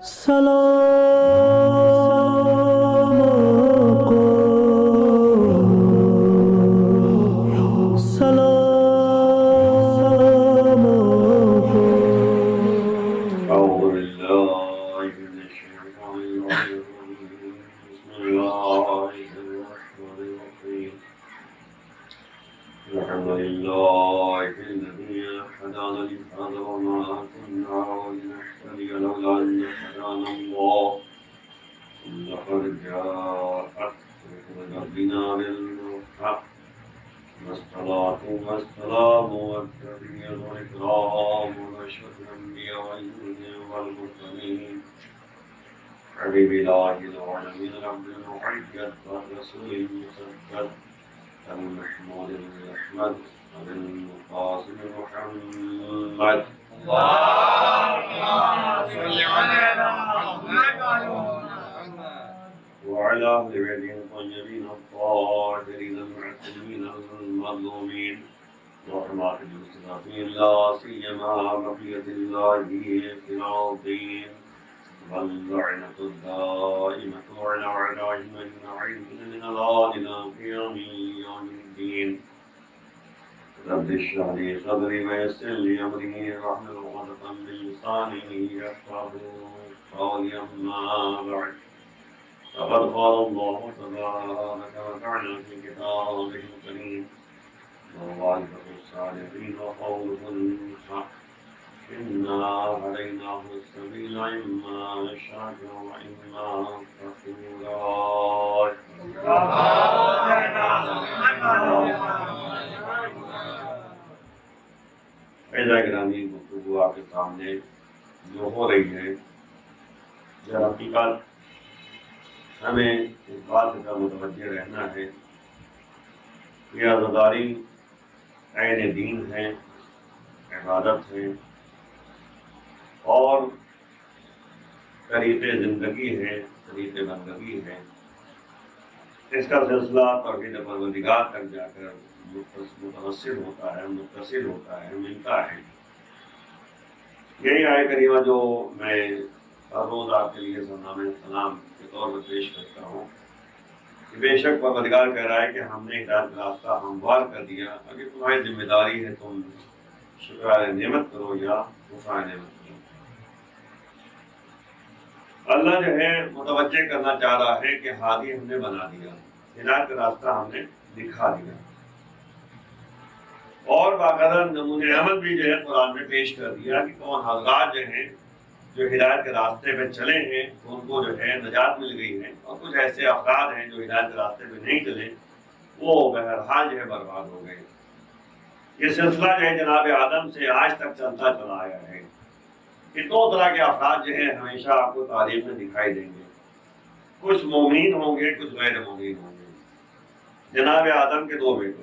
سلام کو سلام کو أعوذ بالله من الشيطان الرجيم بسم الله الرحمن الرحيم الحمد لله الذي هدانا لهذا وما كنا لنهتدي لولا أن هدانا الله لقد جاءت رسل ربنا بالحق والصلاة والسلام والتحية والإكرام وأشرف الأنبياء والمرسلين حبيب الله العالمين عبد المحجة والرسول المسدد المحمود الأحمد القاسم محمد اللهم صل على محمد وعلى أهل بيته الطيبين الطاهرين المعصومين المظلومين وحماة المستضعفين لا سيما بقية الله في الأرضين واللعنة الدائمة على أعدائهم أجمعين من الآلنا في يوم الدين رب اشرح لي صدري ويسر لي أمري واحلل عقدة من لساني يفقهوا قولي أما بعد فقد قال الله تبارك وتعالى في كتابه الكريم ووعده الصالحين وقوله الحق إنا هديناه السبيل إما شاكرا وإما كفورا اعزائے گرامی، گفتگو آپ کے سامنے جو ہو رہی ہے در حقیقت ہمیں اس بات کا متوجہ رہنا ہے کہ عزاداری عین دین ہے، عبادت ہے اور طریق زندگی ہے، طریق بندگی ہے۔ اس کا سلسلہ توحید پروردگار تک جا کر متوسل ہوتا ہے، متصل ہوتا ہے، ملتا ہے۔ یہی آیت کریمہ جو میں ہر روز آپ کے لیے سلام سلام کے طور پر پیش کرتا ہوں کہ بے شک پروردگار کہہ رہا ہے کہ ہم نے ہدایت کا راستہ ہموار کر دیا، اگر تمہاری ذمہ داری ہے تم شکرانہ نعمت کرو یا کفرانہ نعمت کرو۔ اللہ جو ہے متوجہ کرنا چاہ رہا ہے کہ ہادی ہم نے بنا دیا، ہدایت کا راستہ ہم نے دکھا دیا، اور باقاعدہ نمونۂ عمل بھی جو ہے قرآن میں پیش کر دیا کہ کون حضرات جو ہیں جو ہدایت کے راستے پہ چلے ہیں ان کو جو ہے نجات مل گئی ہے، اور کچھ ایسے افراد ہیں جو ہدایت کے راستے پہ نہیں چلے، وہ بہرحال جو ہے برباد ہو گئے۔ یہ سلسلہ جو ہے جناب آدم سے آج تک چلتا چلا آیا ہے کہ دو طرح کے افراد جو ہیں ہمیشہ آپ کو تاریخ میں دکھائی دیں گے، کچھ مومنین ہوں گے، کچھ غیر مومنین ہوں گے۔ جناب آدم کے دو بیٹے تھے،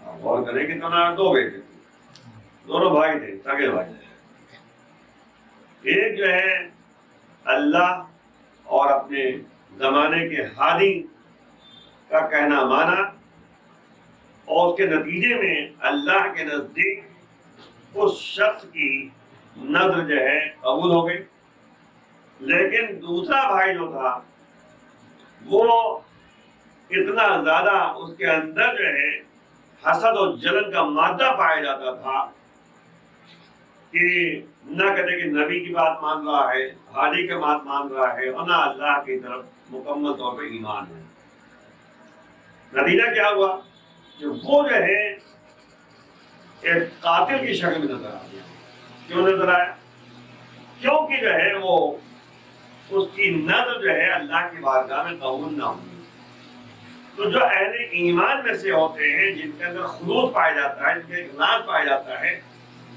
آپ غور کریں کہ جناب دو بیٹے تھے، دونوں بھائی تھے، سگے بھائی تھے۔ ایک جو ہے اللہ اور اپنے زمانے کے ہادی کا کہنا مانا، اور اس کے نتیجے میں اللہ کے نزدیک اس شخص کی نظر جو ہے قبول ہو گئی۔ لیکن دوسرا بھائی جو تھا وہ اتنا زیادہ اس کے اندر جو ہے حسد اور جلن کا مادہ پایا جاتا تھا کہ نہ کہتے کہ نبی کی بات مان رہا ہے، ہادی کی بات مان رہا ہے، اور نہ اللہ کی طرف مکمل طور پہ ایمان ہے۔ نتیجہ کیا ہوا کہ وہ جو ہے ایک قاتل کی شکل میں نظر آ گیا۔ کیوں نظر آیا؟ کیونکہ جو ہے وہ اس کی نظر جو ہے اللہ کی بارگاہ میں قبول نہ ہوئی۔ تو جو اہل ایمان میں سے ہوتے ہیں، جن کے اندر خلوص پایا جاتا ہے، جن کے اخلاص پایا جاتا ہے،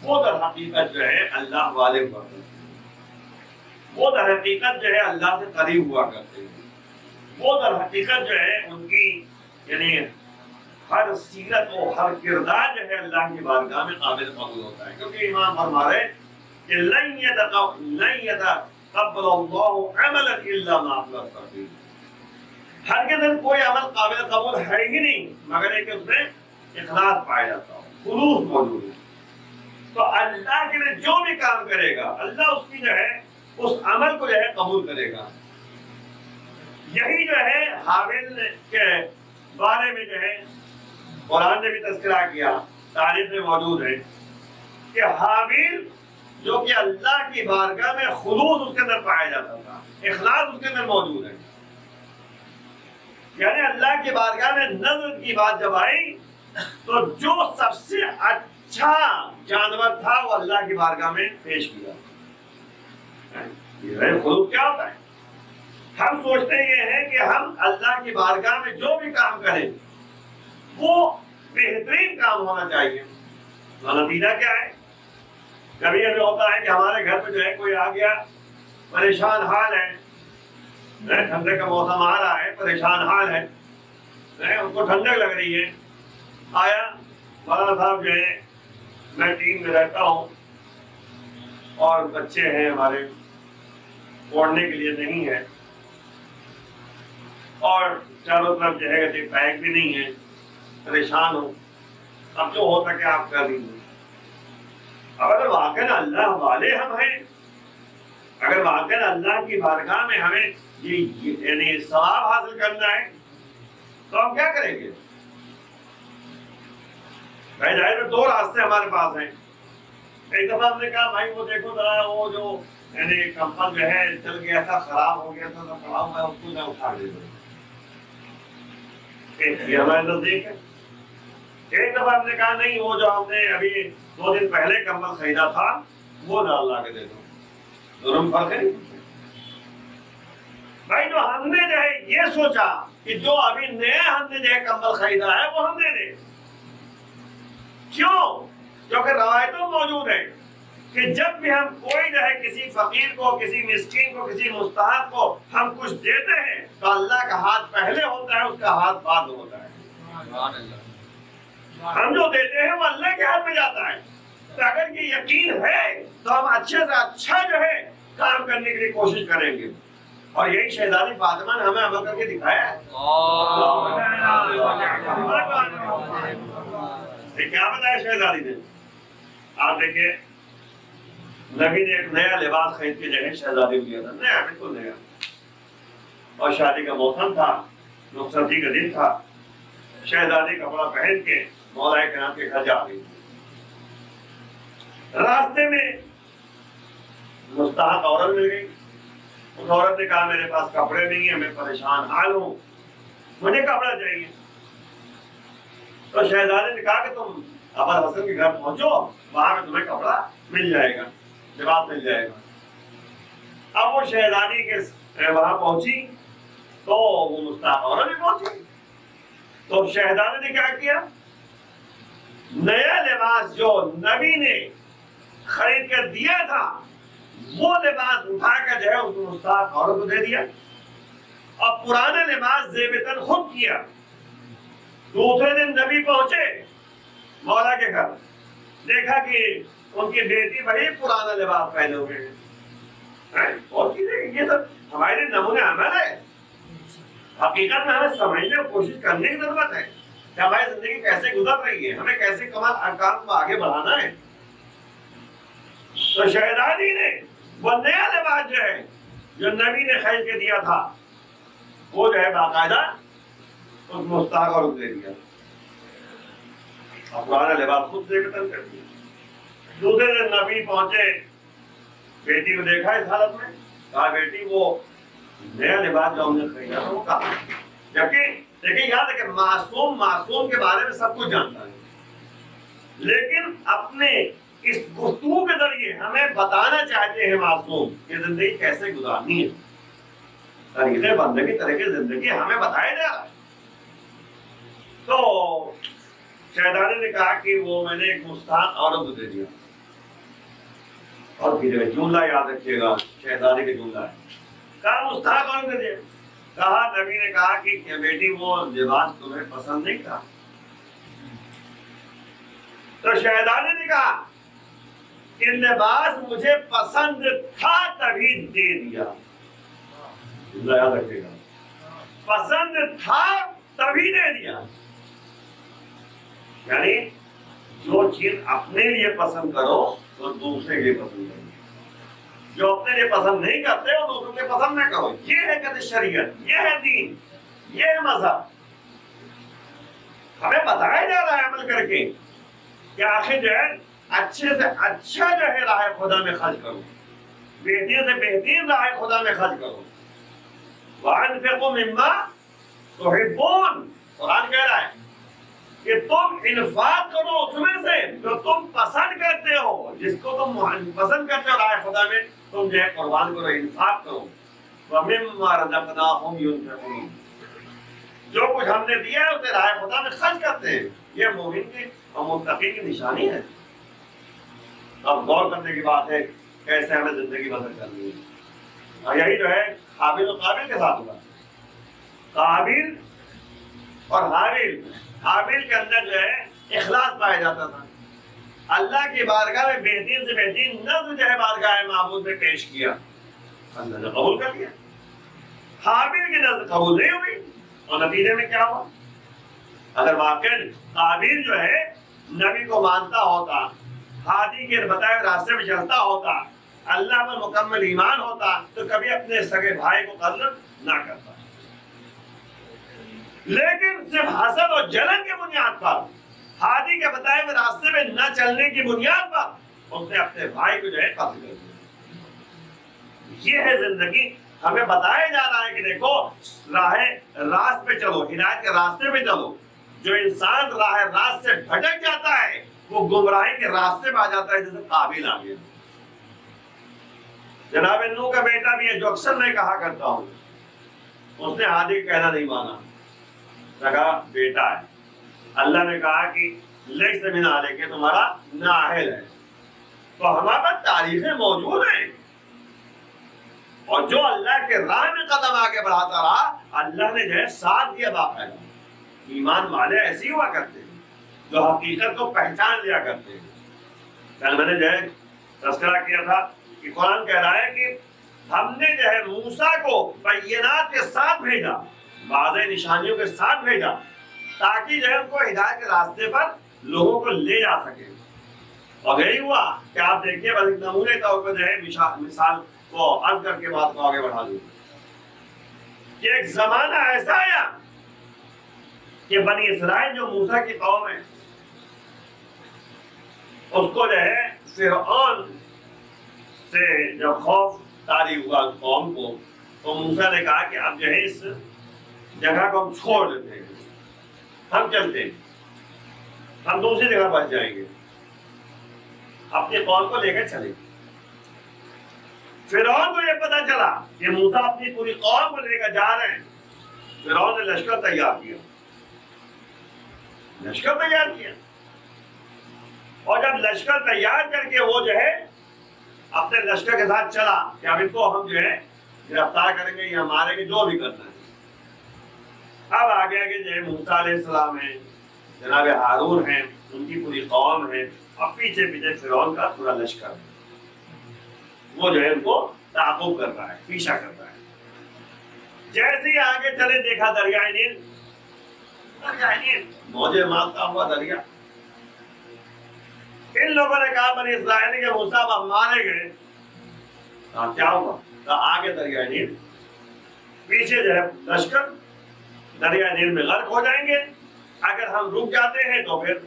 وہ در حقیقت جو ہے اللہ والے ہوا کرتے ہیں، وہ در حقیقت جو ہے اللہ سے قریب ہوا کرتے ہیں، وہ در حقیقت جو ہے ان کی یعنی ہر سیرت و ہر کردار جو ہے اللہ کی بارگاہ میں قابل قبول ہوتا ہے، کیونکہ امام فرما رہے کہ لن يتقبل الله عملا الا ما اخلص فيه۔ ہرگز کوئی عمل قابل قبول ہے ہی نہیں مگر ایک اس میں اخلاص پایا جاتا ہو، خلوص موجود ہے۔ تو اللہ کے لیے جو بھی کام کرے گا اللہ اس کی جو ہے اس عمل کو جو ہے قبول کرے گا. یہی جو ہے حابیل کے بارے میں جو ہے قرآن نے بھی تذکرہ کیا، تاریخ میں موجود ہے کہ حابیل جو کہ اللہ کی بارگاہ میں خلوص اس کے اندر پایا جاتا تھا، اخلاص اس کے اندر موجود ہے. یعنی اللہ کی بارگاہ میں نظر کی بات جب آئی تو جو سب سے اچھا جانور تھا وہ اللہ کی بارگاہ میں پیش کیا. یہ خلوص کیا ہوتا ہے؟ ہم سوچتے یہ ہیں کہ ہم اللہ کی بارگاہ میں جو بھی کام کریں وہ بہترین کام ہونا چاہیے. نتیجہ کیا ہے؟ کبھی یہ ہوتا ہے کہ ہمارے گھر پہ جو ہے کوئی آ گیا، پریشان حال ہے، ٹھنڈے کا موسم آ رہا ہے، پریشان حال ہے، ان کو ٹھنڈک لگ رہی ہے. آیا مولانا صاحب جو ہے میں ٹیم میں رہتا ہوں اور بچے ہیں ہمارے، پڑھنے کے لیے نہیں ہے اور چاروں طرف جو ہے بیگ بھی نہیں ہے، پریشان ہوں، اب جو ہو سکے آپ کر دیجیے. اب اگر واقعی اللہ والے ہم ہیں، اگر واقعی اللہ کی بارگاہ میں ہمیں یعنی ثواب حاصل کرنا ہے تو ہم کیا کریں گے؟ بھائی ظاہر دو راستے ہمارے پاس ہیں. ایک دفعہ ہم نے کہا بھائی وہ دیکھو ذرا وہ جو یعنی کمپل جو ہے چل گیا تھا، خراب ہو گیا تھا، تو پڑا ہوا ہے، اس کو نہ اٹھا دے دو. یہ ہمارے نزدیک ہے. ایک دفعہ ہم نے کہا نہیں، وہ جو ہم نے ابھی 2 دن پہلے کمبل خریدا تھا وہ نہ اللہ کے دے دو. دونوں میں فرق ہے. بھائی جو ہم نے جو ہے یہ سوچا کہ جو ابھی نیا ہم نے جو ہے کمبل خریدا ہے وہ ہم دے دیں. کیوں؟ کیونکہ روایتوں موجود ہے کہ جب بھی ہم کوئی جو ہے کسی فقیر کو، کسی مسکین کو، کسی مستحق کو ہم کچھ دیتے ہیں تو اللہ کا ہاتھ پہلے ہوتا ہے، اس کا ہاتھ بعد ہوتا ہے. ہم جو دیتے ہیں وہ اللہ کے ہاتھ میں جاتا ہے. تو اگر یہ یقین ہے تو ہم اچھے سے اچھا جو ہے کام کرنے کے لیے کوشش کریں گے. اور یہی شہزادی فاطمہ نے ہمیں عمل کر کے دکھایا ہے. کیا بتایا شہزادی نے؟ آپ دیکھیں نبی نے ایک نیا لباس خرید کے جو ہے شہزادی کو دیا تھا، نیا بالکل نیا، اور شادی کا موسم تھا، رخصتی کا دن تھا. شہزادی کپڑا پہن کے مولا کرام کے گھر جا رہی تھی. راستے میں مستحق عورت مل گئی. اس عورت نے کہا میرے پاس کپڑے نہیں ہیں، میں پریشان حال ہوں، مجھے کپڑا چاہیے. تو شہزادے نے کہا کہ تم ابو حسن کے گھر پہنچو، وہاں پہ تمہیں کپڑا مل جائے گا، لباس مل جائے گا. اب وہ شہزادی کے وہاں پہنچی تو وہ مستحق عورت بھی پہنچی. تو شہزادے نے کیا کیا؟ نیا لباس جو نبی نے خرید کر دیا تھا وہ لباس اٹھا کر جو ہے اس مستحق عورت کو دے دیا، اور پرانا لباس زیب تن خود کیا. دوسرے دن نبی پہنچے مولا کے گھر، دیکھا کہ ان کی بیٹی بڑی پرانا لباس پہنے ہوئے ہیں. اور یہ سب ہمارے لیے نمونے عمل ہے. حقیقت میں ہمیں سمجھنے اور کوشش کرنے کی ضرورت ہے کہ ہماری زندگی کیسے گزر رہی ہے، ہمیں کیسے کمال ارکان کو آگے بڑھانا ہے. تو شہزادی نے وہ نیا لباس جو ہے جو نبی نے خرید کے دیا تھا وہ جو ہے باقاعدہ اس مستحق عورت کو دے دیا، اور پرانا لباس خود سے ختم کر دیا. دوسرے دن نبی پہنچے، بیٹی کو دیکھا اس حالت میں، کہا بیٹی وہ نیا لباس جو ہم نے خریدا تھا وہ کہاں؟ جبکہ دیکھیں یاد ہے کہ معصوم کے بارے میں سب کچھ جانتا ہے، لیکن اپنے اس گفتگو کے ذریعے ہمیں بتانا چاہتے ہیں معصوم کہ زندگی کیسے گزارنی ہے. طریقے بندگی، طریقے زندگی ہمیں بتایا جا رہا ہے. تو شہزادے نے کہا کہ وہ میں نے ایک مستحق عورت کو دے دیا. اور پھر جملہ یاد رکھیے گا، شہزادے کے جملہ ہے، کہا مستحق عورت کو دے دیا. کہا نبی نے کہا کہ بیٹی وہ لباس تمہیں پسند نہیں تھا. تو شہزادے نے کہا کہ لباس مجھے پسند تھا تبھی دے دیا. یاد رکھیے گا، پسند تھا تبھی دے دیا. یعنی جو چیز اپنے لیے پسند کرو تو دوسرے کے لیے پسند کرو. جو اپنے لیے پسند نہیں کرتے وہ دوسروں کے پسند نہ کرو. یہ ہے کہ شریعت, یہ ہے دین, یہ ہے مذہب. ہمیں بتایا جا رہا ہے عمل کر کے کہ آخر جو ہے اچھے سے اچھا جو ہے راہ خدا میں خرچ کرو, بہترین سے بہترین راہ خدا میں خرچ کرو. وَأَنفِقُوا مِمَّا تُحِبُّونَ, قرآن کہہ رہا ہے کہ تم انفاق کرو اس میں سے جو تم پسند کرتے ہو, جس کو تم پسند کرتے ہو راہ خدا میں تم جو ہے قربان کرو, انفاق کرو. وَمِمَّا رَزَقْنَاهُمْ يُنْفِقُونَ, جو کچھ ہم نے دیا ہے اسے راہ خدا میں خرچ کرتے ہیں. یہ مومن کی اور متقی کی نشانی ہے. اب غور کرنے کی بات ہے کیسے ہمیں زندگی بسر کرنی ہے. اور یہی جو ہے حابیل و قابل کے ساتھ ہوا. قابل اور حابیل, حابیل کے اندر جو ہے اخلاص پایا جاتا تھا. اللہ کی بارگاہ میں بہترین سے بہترین نظر جو ہے بارگاہ معبود میں پیش کیا, اللہ نے قبول کر لیا. حابیل کی نظر قبول نہیں ہوئی اور نتیجے میں کیا ہوا؟ اگر واقعی قابل جو ہے نبی کو مانتا ہوتا, ہادی کے بتائے راستے میں چلتا ہوتا, اللہ پر مکمل ایمان ہوتا تو کبھی اپنے سگے بھائی کو قتل نہ کرتا. لیکن صرف حسد اور جلن کی بنیاد پر, ہادی کے بتائے ہوئے راستے میں نہ چلنے کی بنیاد پر اس نے اپنے بھائی کو جو ہے قتل کر دیا. یہ ہے زندگی. ہمیں بتایا جا رہا ہے کہ دیکھو راست پہ چلو, ہدایت کے راستے پہ چلو. جو انسان راست سے بھٹک جاتا ہے وہ گمراہی کے راستے پہ آ جاتا ہے, جیسے قابل آ گیا. جناب نوح کا بیٹا بھی ہے جو اکثر میں کہا کرتا ہوں, اس نے ہادی کا کہنا نہیں مانا, کہا بیٹا ہے. اللہ نے کہا کہ لیس من اہلک, کہ تمہارا نااہل ہے. تو ہمارے پاس تاریخیں موجود ہیں, اور جو اللہ کے راہ میں قدم آگے بڑھاتا رہا اللہ نے جو ہے ساتھ دیا. باقاعدہ ایمان والے ایسے ہی ہوا کرتے ہیں جو حقیقت کو پہچان لیا کرتے ہیں. کل میں نے جو ہے تذکرہ کیا تھا کہ قرآن کہہ رہا ہے کہ ہم نے جو ہے موسیٰ کو بینات کے ساتھ بھیجا, واضح نشانیوں کے ساتھ بھیجا, تاکہ جو ہے ان کو ہدایت کے راستے پر لوگوں کو لے جا سکے. اور یہی ہوا کہ آپ دیکھیے بس ایک نمونے طور پر جو ہے مثال کو عرض کر کے بات کو آگے بڑھا دوں کہ ایک زمانہ ایسا آیا کہ بنی اسرائیل جو موسیٰ کی قوم ہے اس کو جو ہے فرعون سے جب خوف طاری ہوا قوم کو, تو موسیٰ نے کہا کہ اب جو ہے اس جگہ کو ہم چھوڑ دیتے ہیں, ہم چلتے ہیں, ہم دوسری جگہ بچ جائیں گے, اپنی قوم کو لے کر چلیں گے. فرعون کو یہ پتا چلا کہ موسیٰ اپنی پوری قوم کو لے کر جا رہے ہیں. فرعون نے لشکر تیار کیا, اور جب لشکر تیار کر کے وہ جو ہے اپنے لشکر کے ساتھ چلا کہ اب ان کو ہم جو ہے گرفتار کریں گے یا ماریں گے, جو بھی کرنا ہے. اب آگے آگے جو ہے موسیٰ علیہ السلام ہیں, جناب ہارون ہیں, ان کی پوری قوم ہے, اور پیچھے پیچھے فرعون کا پورا لشکر ہے. وہ جو ہے ان کو تعاقب کر رہا ہے, پیچھا کر رہا ہے. جیسے ہی آگے چلے دیکھا دریائے نیل, موجیں مارتا ہوا دریا. ان لوگوں نے کہا بنی اسرائیل کے موسیٰ اب مارے گئے. کیا ہوگا؟ تو آگے دریائے نیل, پیچھے جو ہے لشکر, دریائے نیل میں غرق ہو جائیں گے. اگر ہم رک جاتے ہیں تو پھر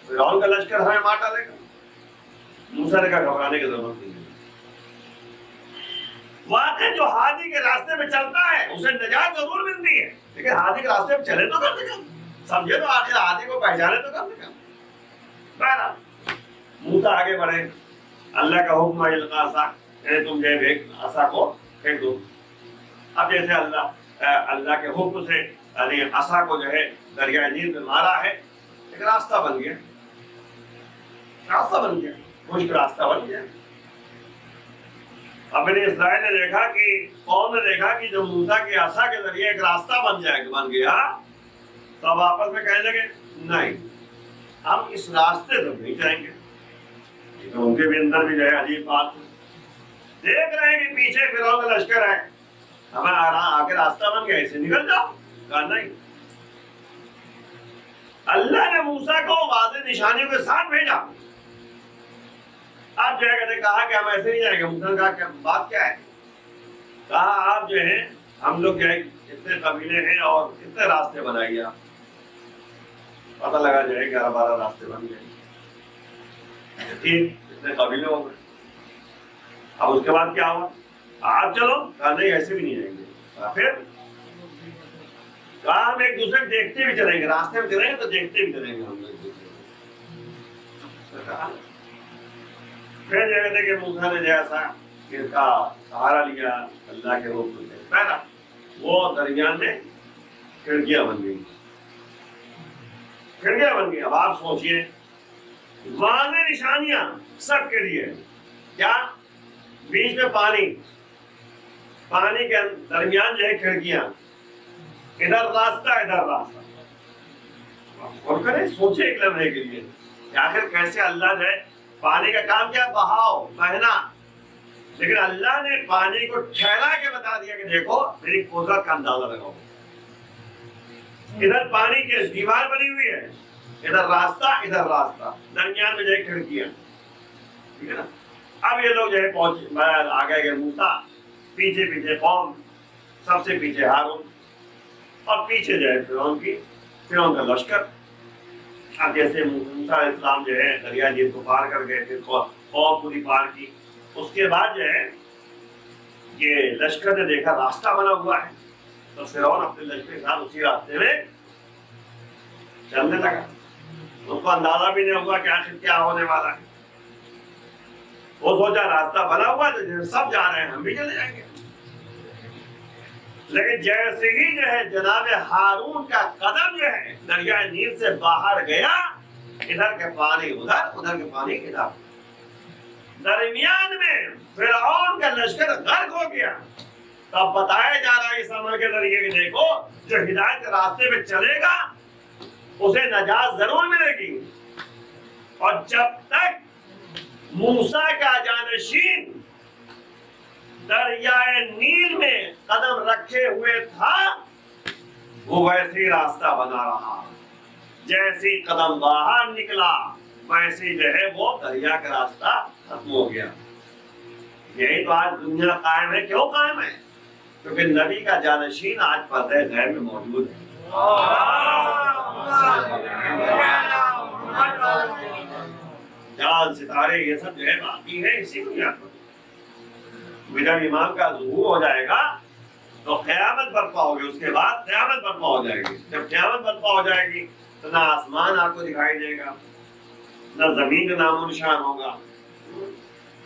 فرعون کا لشکر ہمیں مار ڈالے گا. موسیٰ نے کہا گھبرانے کی ضرورت نہیں ہے. واقعی جو ہادی کے راستے میں چلتا ہے اسے نجات ضرور ملتی ہے, لیکن ہادی کے راستے میں چلے تو کم سے کم, سمجھے تو آخر ہادی کو پہچانے تو کم سے کم. بہرحال موسیٰ آگے بڑھے, اللہ کا حکم القیٰ عصا, تم جو ہے عصا کو پھینک دو. اب جیسے اللہ کے حکم سے عصا کو جو ہے دریائے نیل میں مارا ہے, ایک راستہ بن گیا, خشک راستہ بن گیا. اب بنی اسرائیل نے دیکھا کہ قوم نے دیکھا کہ جو موسیٰ کے عصا کے ذریعے ایک راستہ بن گیا, تو اب آپس میں کہنے لگے نہیں, ہم اس راستے سے نہیں جائیں گے. ان کے بھی اندر بھی جو ہے عجیب بات, دیکھ رہے ہیں کہ پیچھے فرعون کا لشکر ہے, ہمیں آگے راستہ بن گیا, اسے نکل جاؤ. کہا نہیں. اللہ نے موسیٰ کو واضح نشانیوں کے ساتھ بھیجا آپ جو ہے کہتے کہا کہ ہم ایسے نہیں جائیں گے. موسیٰ نے کہا کہ بات کیا ہے؟ کہا آپ جو ہے ہم لوگ جو ہے اتنے قبیلے ہیں اور کتنے راستے بنائیے آپ. پتہ لگا جو ہے 11-12 راستے بن گئے. ٹھیک اتنے قبیلے ہو گئے. اب اس کے بعد کیا ہوا؟ آپ چلو. کہا نہیں ایسے بھی نہیں جائیں گے. پھر کہا ہم ایک دوسرے کو دیکھتے بھی چلیں گے. راستے میں چلیں گے تو دیکھتے بھی چلیں گے ہم لوگ ایک دوسرے کو. پھر جو کہتے کہ موسیٰ نے جیسا ان کا سہارا لیا اللہ کے حکم سے پہلا وہ درمیان میں کھڑکیاں بن گئی. کھڑکیاں بن گئی. اب آپ سوچئے واضح نشانیاں سب کے لیے. کیا؟ بیچ میں پانی کے درمیان جو ہے کھڑکیاں. ادھر راستہ ادھر راستہ. اور کریں سوچے ایک لمحے کے لیے کہ آخر کیسے اللہ جو ہے پانی کا کام کیا بہاؤ بہنا. لیکن اللہ نے پانی کو ٹھہرا کے بتا دیا کہ دیکھو میری قدرت کا اندازہ لگاؤ. ادھر پانی کی دیوار بنی ہوئی ہے. ادھر راستہ درمیان میں جو ہے کھڑکیاں. ٹھیک ہے نا. اب یہ لوگ جو ہے پہنچ آگے گئے. موسیٰ پیچھے قوم, سب سے پیچھے ہارون اور پیچھے جو ہے فرعون کا لشکر. اب جیسے موسیٰ علیہ السلام جو ہے دریا نیل کو پار کر گئے تھے, قوم پوری پار کی. اس کے بعد جو ہے یہ لشکر نے دیکھا راستہ بنا ہوا ہے تو فرعون اپنے لشکر کے ساتھ اسی راستے میں چلنے لگا. اس کو اندازہ بھی نہیں ہوا کہ آخر کیا ہونے والا ہے. وہ سوچا راستہ بنا ہوا تو سب جا رہے ہیں ہم بھی چلے جائیں گے. لیکن جیسے ہی جو ہے جناب ہارون کا قدم جو ہے دریائے نیل سے باہر گیا, ادھر کے پانی ادھر کے پانی ادھر, درمیان میں فرعون کا لشکر غرق ہو گیا. تب بتایا جا رہا ہے اس عمل کے ذریعے کہ دیکھو جو ہدایت کے راستے پہ چلے گا اسے نجات ضرور ملے گی. اور جب تک موسیٰ کا جانشین دریائے نیل میں قدم رکھے ہوئے تھا وہ ویسے ہی راستہ بنا رہا. جیسے قدم باہر نکلا ویسے جو ہے وہ دریا کا راستہ ختم ہو گیا. یہی تو آج دنیا قائم ہے. کیوں قائم ہے؟ کیونکہ نبی کا جانشین آج پردہ غیب میں موجود ہے. چاند ستارے یہ سب جو ہے باقی ہے اسی بنیاد پر. جب ایمان کا ظہور ہو جائے گا تو قیامت برپا ہوگی. اس کے بعد قیامت برپا ہو جائے گی. جب قیامت برپا ہو جائے گی تو نہ آسمان آپ کو دکھائی دے گا نہ زمین کا نام و نشان ہوگا.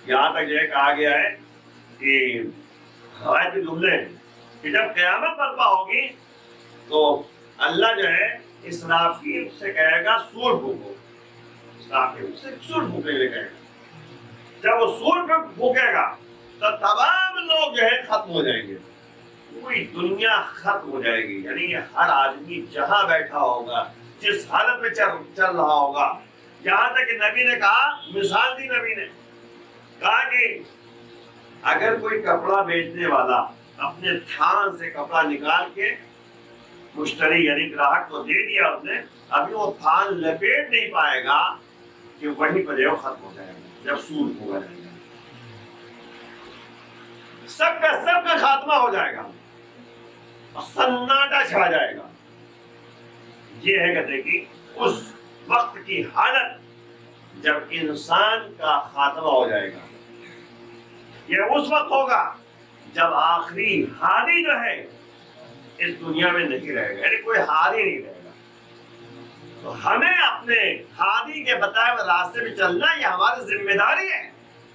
یہاں تک جو ہے کہا گیا ہے کہ روایت کے جملے کہ جب قیامت برپا ہوگی تو اللہ جو ہے اسرافیل سے کہے گا سور پھونکو. اسرافیل سے سور پھونکنے کے لیے کہے گا. جب وہ سور پھونکے گا تو تمام لوگ جو ہے ختم ہو جائیں گے. پوری دنیا ختم ہو جائے گی. یعنی ہر آدمی جہاں بیٹھا ہوگا جس حالت میں چل رہا ہوگا. یہاں تک کہ نبی نے کہا, مثال دی نبی نے کہا کہ اگر کوئی کپڑا بیچنے والا اپنے تھان سے کپڑا نکال کے مشتری یعنی گراہک کو دے دیا اس نے, ابھی وہ تھان لپیٹ نہیں پائے گا کہ وہیں پر جو ختم ہو جائے گا جب سور ہوگا جائے گا. سب کا خاتمہ ہو جائے گا اور سناٹا چھا جائے گا. یہ ہے کہتے کہ اس وقت کی حالت جب انسان کا خاتمہ ہو جائے گا. یہ اس وقت ہوگا جب آخری ہادی جو ہے اس دنیا میں نہیں رہے گا. یعنی کوئی ہادی نہیں رہے گا. تو ہمیں اپنے ہادی کے بتائے ہوئے راستے پہ چلنا یہ ہماری ذمہ داری ہے.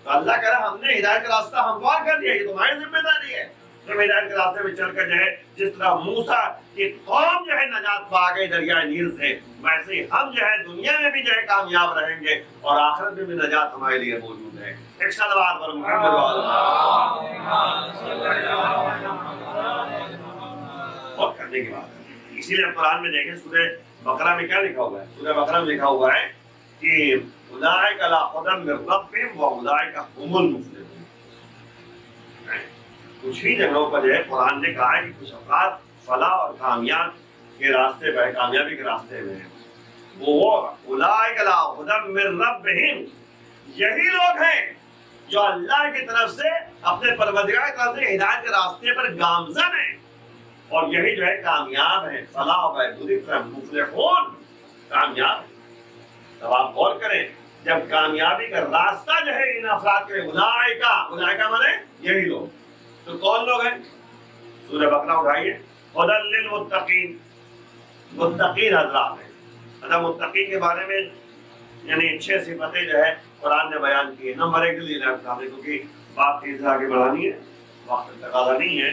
تو اللہ کہہ رہا ہم نے ہدایت کا راستہ ہموار کر دیا, یہ تمہاری ذمہ داری ہے. تم ہدایت کے راستے میں چل کر جو ہے جس طرح موسیٰ کی قوم جو ہے نجات پا گئی دریائے نیل سے, ویسے ہی ہم جو ہے دنیا میں بھی جو ہے کامیاب رہیں گے اور آخرت میں بھی نجات ہمارے لیے موجود ہے. ایک صلوات پر محمد اور کرنے کی بات ہے. اسی لیے قرآن میں دیکھیں سورہ بقرہ میں کیا لکھا ہوا ہے. سورہ بقرہ میں لکھا ہوا ہے کہ اولئک علی ھدی من ربہم واولئک ھم المفلحون. کچھ ہی جگہوں پر جو ہے قرآن نے کہا ہے کہ کچھ افراد فلاح اور کامیاب کے راستے پہ, کامیابی کے راستے میں ہیں. وہ اولئک علی ھدی من ربہم, یہی لوگ ہیں جو اللہ کی طرف سے اپنے پروردگار کی طرف سے ہدایت کے راستے پر گامزن ہیں، اور یہی جو ہے کامیاب ہیں، فلاح و بہبود مفلحون، کامیاب ہیں۔ اب آپ غور کریں، جب کامیابی کا راستہ جو ہے ان افراد کے اولئک مانے یہی لوگ، تو کون لوگ ہیں؟ سورہ بقرہ اٹھائیے، ہدی للمتقین، متقین حضرات ہیں۔ متقین کے بارے میں یعنی 6 صفتیں جو ہے قرآن نے بیان کی ہے۔ نمبر 1 دلیل ہے، کیونکہ بات تیز سے آگے بڑھانی ہے، وقت تقاضا نہیں ہے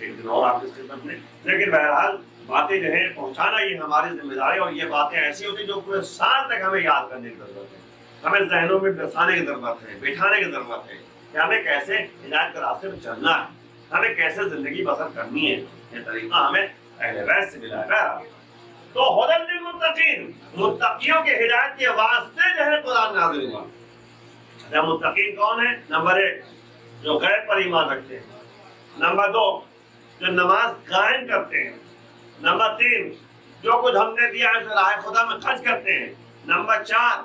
ایک دن اور آپ اس خدمت میں، لیکن بہرحال باتیں جو ہے پہنچانا یہ ہماری ذمہ داری، اور یہ باتیں ایسی ہوتی ہیں جو پورے سال تک ہمیں یاد کرنے کی ضرورت ہے، ہمیں ذہنوں میں بسانے کی ضرورت ہے، بٹھانے کی ضرورت ہے کہ ہمیں کیسے ہدایت کے راستے میں چلنا ہے، ہمیں کیسے زندگی بسر کرنی ہے۔ یہ طریقہ ہمیں اہل بیت سے ملا ہے۔ بہرحال تو ہدی للمتقین، متقیوں کے ہدایت کے واسطے جو ہے قرآن نازل ہوا۔ متقین کون ہے؟ نمبر 1 جو غیب پر ایمان رکھتے ہیں، نمبر 2 جو نماز قائم کرتے ہیں، نمبر 3 جو کچھ ہم نے دیا ہے اسے راہ خدا میں خرچ کرتے ہیں، نمبر 4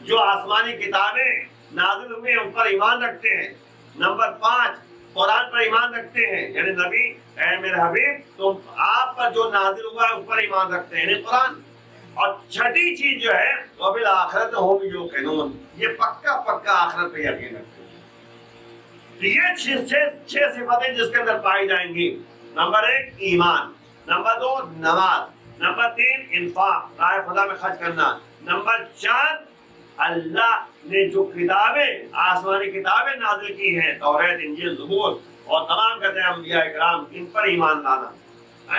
جو آسمانی کتابیں نازل ہوئی ہیں ان پر ایمان رکھتے ہیں، نمبر 5 قرآن پر ایمان رکھتے ہیں، یعنی نبی اے میرے حبیب تم آپ پر جو نازل ہوا ہے اس پر ایمان رکھتے ہیں، یعنی قرآن، اور چھٹی چیز جو ہے وہ بالآخرت ہم یوقنون، یہ پکا آخرت پہ یقین رکھتے ہیں۔ یہ 6 صفتیں جس کے اندر پائی جائیں گی، نمبر 1 ایمان، نمبر 2 نماز، نمبر 3 انفاق، راہ خدا میں خرچ کرنا، نمبر 4 اللہ نے جو کتابیں آسمانی کتابیں نازل کی ہیں، توریت، انجیل، زبور اور تمام کہتے ہیں انبیاء اکرام، ان پر ایمان لانا،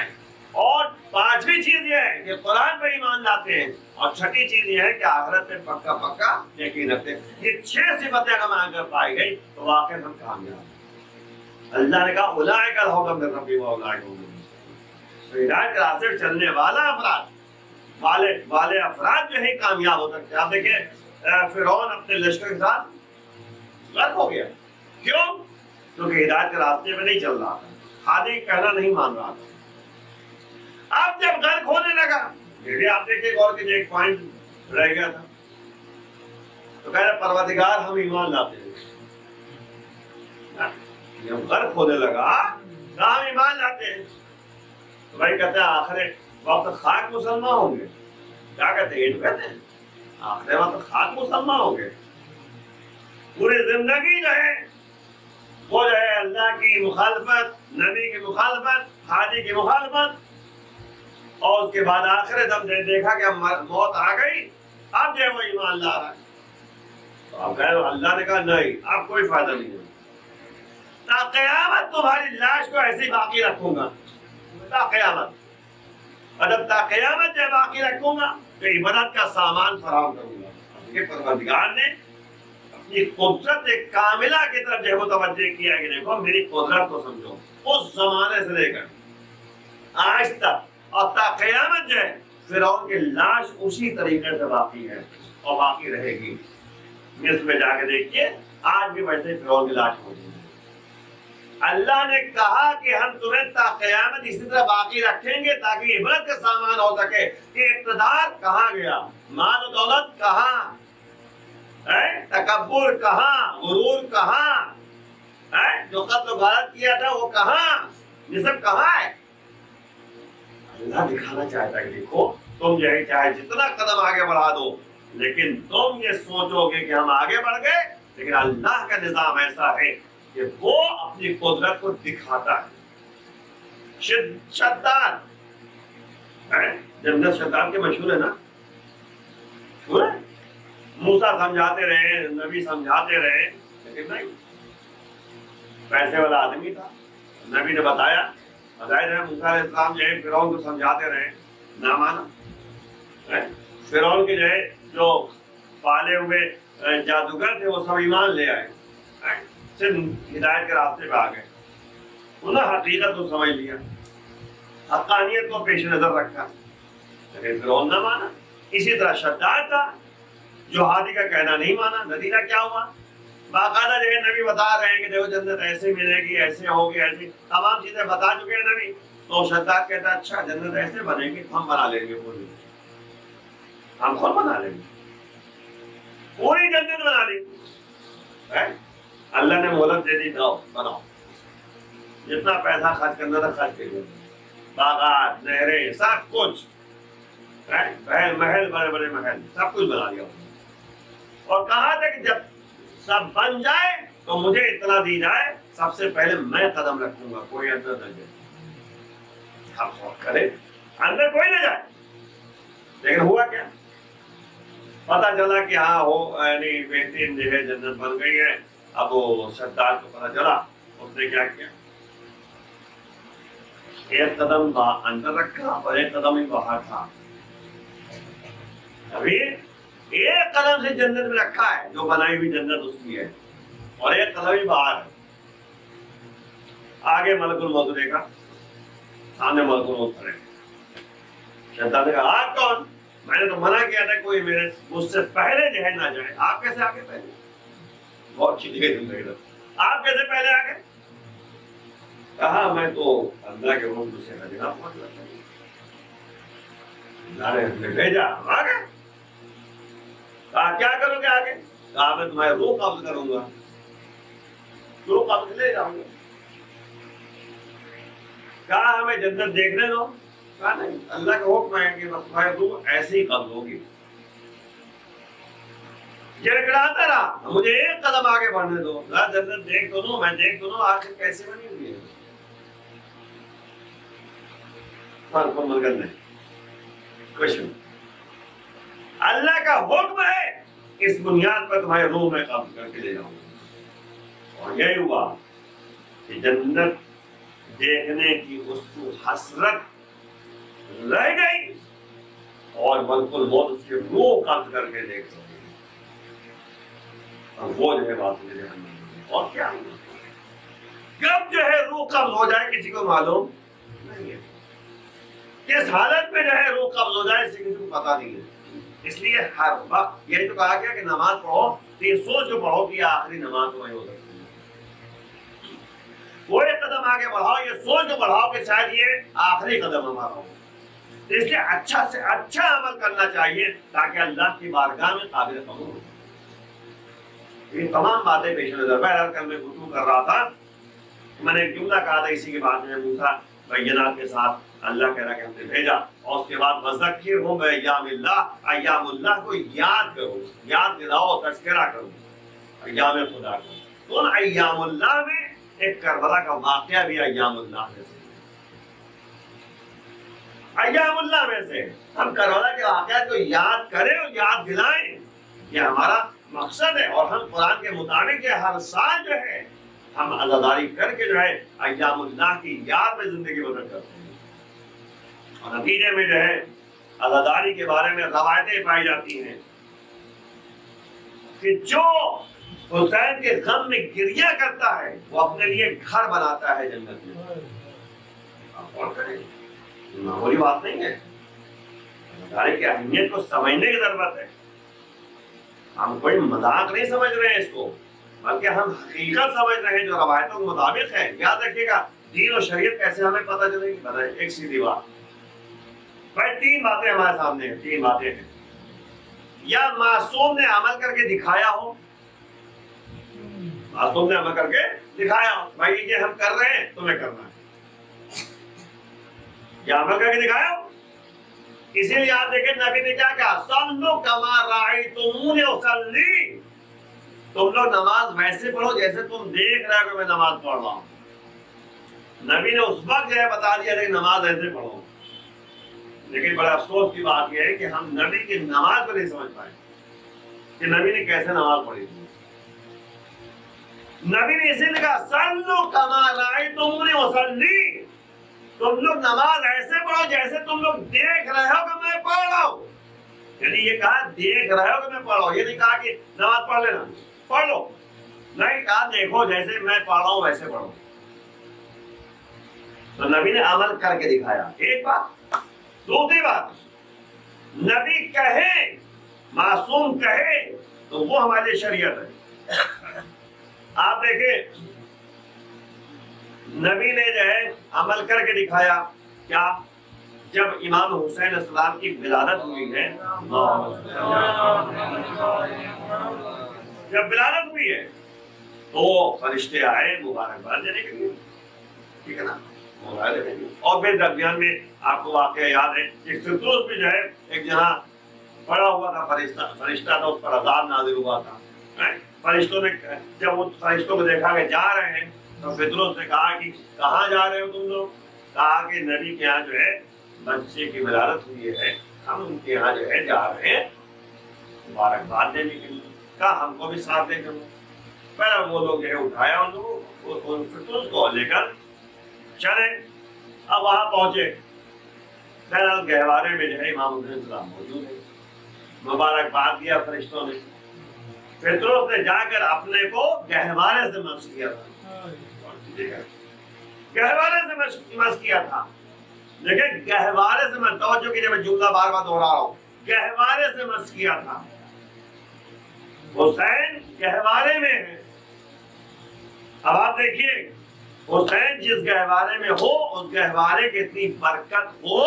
اور 5ویں چیز یہ ہے کہ قرآن پر ایمان لاتے ہیں، اور 6ٹھی چیز یہ ہے کہ آخرت پہ پکا یقین رکھتے ہیں۔ یہ 6 صفتیں اگر اگر پائی گئی تو واقعی ہم کامیاب ہیں۔ اللہ نے کہا اولئک الہدی من ربہم واولئک هم المفلحون، ہدایت کے راستے پر چلنے والا افراد والے افراد جو ہے کامیاب ہو سکتے ہیں۔ آپ دیکھیں فرعون اپنے لشکر کے ساتھ غرق ہو گیا، کیوں؟ کیونکہ ہدایت کے راستے پہ نہیں چل رہا تھا، ہادی کہنا نہیں مان رہا تھا۔ اب جب غرق ہونے لگا، یہ بھی آپ دیکھیں غور کیجیے، ایک پوائنٹ رہ گیا تھا، تو کہہ رہے پروردگار ہم ایمان لاتے ہیں۔ جب غرق ہونے لگا تو ہم ایمان لاتے ہیں، تو بھائی کہتے ہیں آخر وقت خاک مسلمان ہوں گے، کیا کہتے ہیں؟ کہتے ہیں آخر وقت خاک مسلمان ہوں گے، پوری زندگی جو ہے وہ جو ہے اللہ کی مخالفت، نبی کی مخالفت، ہادی کی مخالفت، اور اس کے بعد آخر دم دیکھا کہ موت آ گئی، اب جو ہے وہ ایمان لا رہا ہے۔ تو اب اللہ نے کہا نہیں، اب کوئی فائدہ نہیں ہے، تا قیامت تمہاری لاش کو ایسے ہی باقی رکھوں گا، تا قیامت، اور جب تا قیامت جو باقی رکھوں گا تو عبادت کا سامان فراہم کروں گا۔ کہ پروردگار نے اپنی قدرت کاملہ کی طرف جو متوجہ کیا ہے کہ دیکھو میری قدرت کو سمجھو، اس زمانے سے لے کر آج تک اور تا قیامت جو ہے فرعون کی لاش اسی طریقے سے باقی ہے اور باقی رہے گی۔ مصر میں جا کے دیکھیے آج بھی ویسے فرعون کی لاش موجود ہے۔ اللہ نے کہا کہ ہم تمہیں تا قیامت اسی طرح باقی رکھیں گے تاکہ عبرت کا سامان ہو سکے کہ اقتدار کہاں گیا، مال و دولت کہاں، تکبر کہاں، غرور کہاں، جو قتل و غارت کیا تھا وہ کہاں، یہ سب کہاں ہے؟ اللہ دکھانا چاہتا ہے کہ دیکھو تم جو ہے چاہے جتنا قدم آگے بڑھا دو، لیکن تم یہ سوچو گے کہ ہم آگے بڑھ گئے، لیکن اللہ کا نظام ایسا ہے کہ وہ اپنی قدرت کو دکھاتا ہے۔ شداد جنت شداد کے مشہور ہے نا، موسیٰ سمجھاتے رہے، نبی سمجھاتے رہے، لیکن نہیں، پیسے والا آدمی تھا، نبی نے بتایا، ظاہر ہے موسیٰ علیہ السلام جو ہے فرعون کو سمجھاتے رہے، نہ مانا۔ فرعون کے جو ہے جو پالے ہوئے جادوگر تھے وہ سب ایمان لے آئے، صرف ہدایت کے راستے پہ آ گئے، انہوں نے حقیقت کو سمجھ لیا، حقانیت کو پیش نظر رکھا، لیکن فرعون نہ مانا۔ اسی طرح شداد تھا جو ہادی کا کہنا نہیں مانا، نتیجہ کیا ہوا؟ باقاعدہ جو ہے نبی بتا رہے ہیں کہ دیکھو جنت ایسے ملے گی، ایسے ہوگی، ایسی تمام چیزیں بتا چکے ہیں نبی، تو شداد کہتا ہے اچھا جنت ایسے بنے گی، ہم بنا لیں گے، پوری ہم خود بنا لیں گے، پوری جنت بنا لی. اللہ نے مہلت دے دی, جاؤ بناؤ, جتنا پیسہ خرچ کرنا تھا خرچ کر, باغات, نہریں, سب کچھ, محل, بڑے بڑے محل, سب کچھ بنا لیا. اور کہا تھا کہ جب سب بن جائے تو مجھے اطلاع دی جائے, سب سے پہلے میں قدم رکھوں گا, کوئی اندر نہ جائے. ہم سوچ کریں اندر کوئی نہ جائے, لیکن ہوا کیا؟ پتا چلا کہ ہاں ہو یعنی بہترین جو ہے جنت بن گئی ہے. اب وہ شداد کو پتا چلا, اس نے کیا کیا, ایک قدم اندر رکھا اور ایک قدم ہی باہر تھا. ابھی ایک قدم سے جنت میں رکھا ہے, جو بنائی ہوئی جنت اس کی ہے, اور ایک قدم ہی باہر ہے. آگے ملک الموت دیکھا, سامنے ملک الموت کھڑے. شداد نے کہا آپ کون؟ میں نے تو منع کیا تھا کوئی میرے مجھ سے پہلے جو ہے نہ جائے. آپ کیسے آگے پہلے؟ بہت چیز گئی زندگی. آپ کیسے پہلے آگے؟ کہا میں تو اللہ کے حکم سے مدینہ پہنچ گیا, اللہ نے ہمیں بھیجا, ہم آ گئے. کہا کیا کرو گے آگے؟ کہا میں تمہاری روح قبض کروں گا, روح قبض لے جاؤں گا. کہا ہمیں جنت دیکھنے دو. کہا نہیں, اللہ کا حکم ہے کہ بس تمہاری روح ایسے ہی قبض ہوگی. گڑگڑاتا رہا, مجھے ایک قدم آگے بڑھنے دو, جنت دیکھ تو دو, میں دیکھ تو دو, آخر کیسے بنی ہوئی ہے. کچھ اللہ کا حکم ہے, اس بنیاد پر تمہارے روح میں قبض کر کے لے جاؤں گا. اور یہی ہوا کہ جنت دیکھنے کی اس کو حسرت رہ گئی, اور ملک الموت اس کے روح قبض کر کے دیکھ سکتے. اور وہ جو ہے بات مجھے اور کیا کب جو ہے روح قبض ہو جائے کسی کو معلوم نہیں ہے. کس حالت میں جو ہے روح قبض ہو جائے کسی کو پتا نہیں ہے. اس لیے ہر وقت یہ تو کہا گیا کہ نماز پڑھو تو یہ سوچ کے پڑھو کہ آخری نماز تو نہیں ہو سکتی ہے. کوئی قدم آگے بڑھاؤ, یہ سوچ کے بڑھاؤ کہ شاید یہ آخری قدم ہمارا ہو. اس لیے اچھا سے اچھا عمل کرنا چاہیے تاکہ اللہ کی بارگاہ میں قابل قبول ہو. یہ تمام باتیں پیش نظر. بہرحال کل میں گفتگو کر رہا تھا, میں نے ایک جملہ کہا تھا اسی کے بعد میں موسیٰ بینات کے ساتھ اللہ کہہ رہا کہ ہم نے بھیجا, اور اس کے بعد وذکرہم بایام اللہ, ایام اللہ کو یاد کرو, یاد دلاؤ, تذکرہ کرو, ایام خدا کو. تو ان ایام اللہ میں ایک کربلا کا واقعہ بھی ایام اللہ میں سے, ایام اللہ میں سے ہم کربلا کے واقعات کو یاد کریں اور یاد دلائیں. یہ ہمارا مقصد ہے, اور ہم قرآن کے مطابق ہر سال جو ہے ہم عزاداری کر کے جو ہے ایام اللہ کی یاد میں زندگی بسر کرتے ہیں. اور نتیجے میں جو ہے عزاداری کے بارے میں روایتیں پائی جاتی ہیں کہ جو حسین کے غم میں گریہ کرتا ہے وہ اپنے لیے گھر بناتا ہے جنت میں. آپ غور کریں, معمولی بات نہیں ہے. عزاداری کی اہمیت کو سمجھنے کی ضرورت ہے. ہم کوئی مذاق نہیں سمجھ رہے ہیں اس کو, بلکہ ہم حقیقت سمجھ رہے ہیں جو روایتوں کے مطابق ہے. یاد رکھیے گا, دین اور شریعت کیسے ہمیں پتہ چلے گی؟ بتائیں, ایک سیدھی بات بھائی, تین باتیں ہمارے سامنے ہیں, تین باتیں ہیں. یا معصوم نے عمل کر کے دکھایا ہو, معصوم نے عمل کر کے دکھایا ہو بھائی یہ ہم کر رہے ہیں تمہیں کرنا ہے, یا عمل کر کے دکھایا ہو. اسی لیے آپ دیکھیں نبی نے کیا کہا, صلو کما رأیتمونی اصلی, تم لوگ نماز ویسے پڑھو جیسے تم دیکھ رہے ہو کہ میں نماز پڑھ رہا ہوں. نبی نے اس وقت جو ہے بتا دیا کہ نماز ایسے پڑھو. لیکن بڑا افسوس کی بات یہ ہے کہ ہم نبی کی نماز کو نہیں سمجھ پائے کہ نبی نے کیسے نماز پڑھی تھی. نبی نے اسی لیے کہا صلو کما رأیتمونی اصلی, تم لوگ نماز ایسے پڑھو جیسے تم لوگ دیکھ رہے ہو کہ میں پڑھ رہا ہوں. یعنی یہ کہا دیکھ رہے ہو کہ میں پڑھ رہا ہوں, یہ نہیں کہا کہ نماز پڑھ لینا, پڑھ لو. نہیں کہا دیکھو جیسے میں پڑھ رہا ہوں ویسے پڑھو. تو نبی نے عمل کر کے دکھایا. ایک بات. دوسری بات, نبی کہے, معصوم کہے تو وہ ہمارے لیے شریعت ہے. آپ دیکھیں نبی نے جو ہے عمل کر کے دکھایا, کیا جب امام حسین علیہ السلام کی ولادت ہوئی ہے، جب ولادت ہوئی ہے تو فرشتے آئے مبارکباد دینے کے لیے، ٹھیک ہے نا، مبارک دینے کے لیے۔ اور پھر درمیان میں آپ کو واقعہ یاد ہے کہ فردوس بھی جو ہے ایک جہاں پڑا ہوا تھا، فرشتہ تھا، اس پر عذاب نازل ہوا تھا۔ فرشتوں نے جب وہ فرشتوں کو دیکھا کہ جا رہے ہیں تو فردوس نے کہا کہ کہاں جا رہے ہو تم لوگ؟ کہا کہ نبی کے یہاں جو ہے بچے کی ولادت ہوئی ہے، ہم ان کے یہاں جو ہے جا رہے ہیں مبارکباد دینے کے لیے، کہا ہم کو بھی ساتھ لے چلو۔ پہلے وہ لوگ جو ہے اٹھایا ان لوگوں فردوس کو لے کر چلے۔ اب وہاں پہنچے، بہرحال گہوارے میں جو ہے امام حسین السلام موجود ہے، مبارکباد دیا فرشتوں نے۔ فردوس نے جا کر اپنے کو گہوارے سے مس کیا تھا، گہوارے سے مس کیا تھا۔ لیکن گہوارے سے میں توجہ کیجیے، میں جملہ بار بار دوہرا رہا ہوں، گہوارے سے مس کیا تھا۔ حسین گہوارے میں ہے۔ اب آپ دیکھیے حسین جس گہوارے میں ہو، اس گہوارے کی اتنی برکت ہو،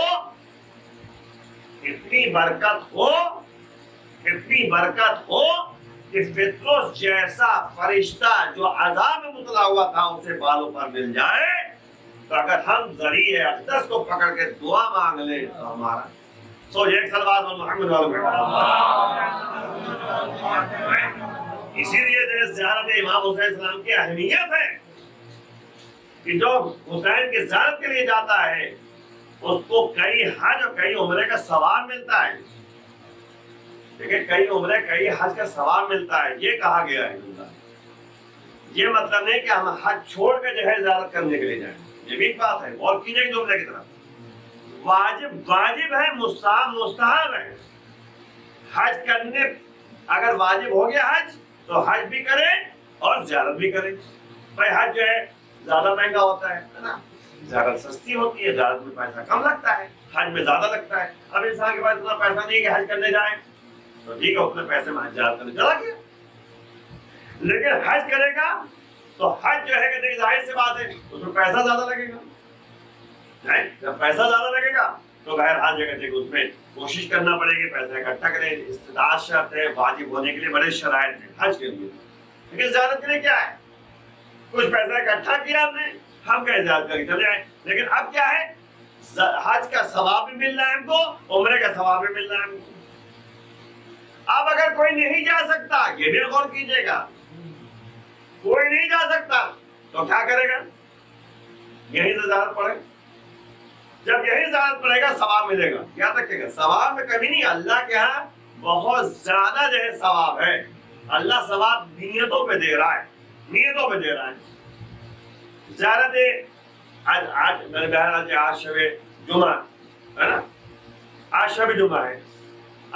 اتنی برکت ہو، اتنی برکت ہو کہ فردوس جیسا فرشتہ جو عذاب میں مبتلا ہوا تھا اسے بالوں پر مل جائے، تو اگر ہم ذریعہ اقدس کو پکڑ کے دعا مانگ لیں تو ہمارا سوچ ایک صلوات محمد اسی لیے زیارت امام حسین السلام کی اہمیت ہے کہ جو حسین کی زیارت کے لیے جاتا ہے اس کو کئی حج اور کئی عمرے کا ثواب ملتا ہے۔ دیکھیں کئی عمرے کئی حج کا ثواب ملتا ہے، یہ کہا گیا ہے۔ یہ مطلب نہیں کہ ہم حج چھوڑ کے جو ہے زیارت کرنے کے لیے جائیں، یہ بھی بات ہے، اور کیجئے جملے کی طرف واجب ہے، مستحب ہے حج کرنے۔ اگر واجب ہو گیا حج تو حج بھی کرے اور زیارت بھی کرے۔ بھائی حج جو ہے زیادہ مہنگا ہوتا ہے نا، زیارت سستی ہوتی ہے، زیارت میں پیسہ کم لگتا ہے، حج میں زیادہ لگتا ہے۔ اب انسان کے پاس اتنا پیسہ نہیں کہ حج کرنے جائیں تو ٹھیک ہے اتنے پیسے میں زیارت کرنے چلا گیا، لیکن حج کرے گا تو حج جو ہے کہ ظاہر سی بات ہے اس میں پیسہ زیادہ لگے گا۔ جب پیسہ زیادہ لگے گا تو بہرحال جگہ دیکھو اس میں کوشش کرنا پڑے گی، پیسہ اکٹھا کریں، استطاعت شرط ہے، واجب ہونے کے لیے بڑے شرائط ہیں حج کے لیے۔ لیکن زیارت کے لیے کیا ہے، کچھ پیسہ اکٹھا کیا ہم کہیں زیارت کر کے چلے آئے، لیکن اب کیا ہے حج کا ثواب بھی مل رہا ہے ہم کو، عمرے کا ثواب بھی مل رہا ہے ہم کو۔ اب اگر کوئی نہیں جا سکتا، یہ بھی غور کیجئے گا، کوئی نہیں جا سکتا تو کیا کرے گا، یہیں سے زیارت پڑھے، جب یہی زیارت پڑے گا ثواب ملے گا۔ یاد رکھیے گا ثواب میں کمی نہیں، اللہ کے ہاں بہت زیادہ جو ہے ثواب ہے، اللہ ثواب نیتوں پہ دے رہا ہے، نیتوں پہ دے رہا ہے۔ زیارت آج میرے بہرحال آج شب جمعہ ہے نا، آج شب جمعہ ہے،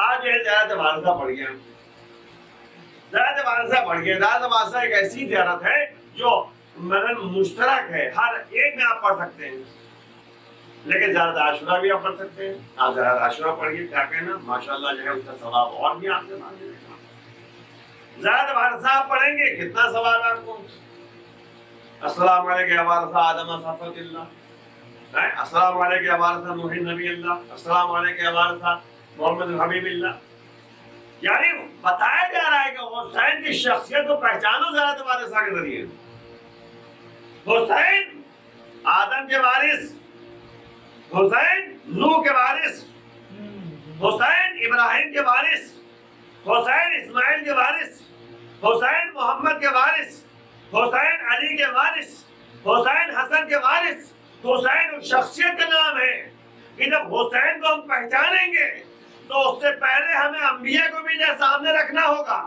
آج جو ہے زیارت وارثہ پڑھ گیا، زیارت وارثہ پڑھ گیا۔ زیارت وارثہ ایک ایسی زیارت ہے جو مشترک ہے، ہر ایک میں آپ پڑھ سکتے ہیں، لیکن زیارت عاشورہ بھی آپ پڑھ سکتے ہیں۔ آپ زیارت عاشورہ پڑھیے، کیا کہنا ماشاءاللہ جو ہے اس کا ثواب اور بھی آپ سے مانگے گا۔ زیارت وارثہ آپ پڑھیں گے کتنا ثواب ہے آپ کو۔ السلام علیکم یا وارث آدم صفوت اللہ، السلام علیکم یا وارث نوح نبی اللہ، السلام علیکم یا وارث محمد حبیب اللہ۔ یعنی بتایا جا رہا ہے کہ حسین کی شخصیت کو پہچانو زیارت وارثہ کے ذریعے۔ حسین آدم کے وارث، حسین نوح کے وارث، حسین ابراہیم کے وارث، حسین اسماعیل کے وارث، حسین محمد کے وارث، حسین علی کے وارث، حسین حسن کے وارث۔ حسین اس شخصیت کا نام ہے کہ جب حسین کو ہم پہچانیں گے تو اس سے پہلے ہمیں انبیاء کو بھی سامنے رکھنا ہوگا۔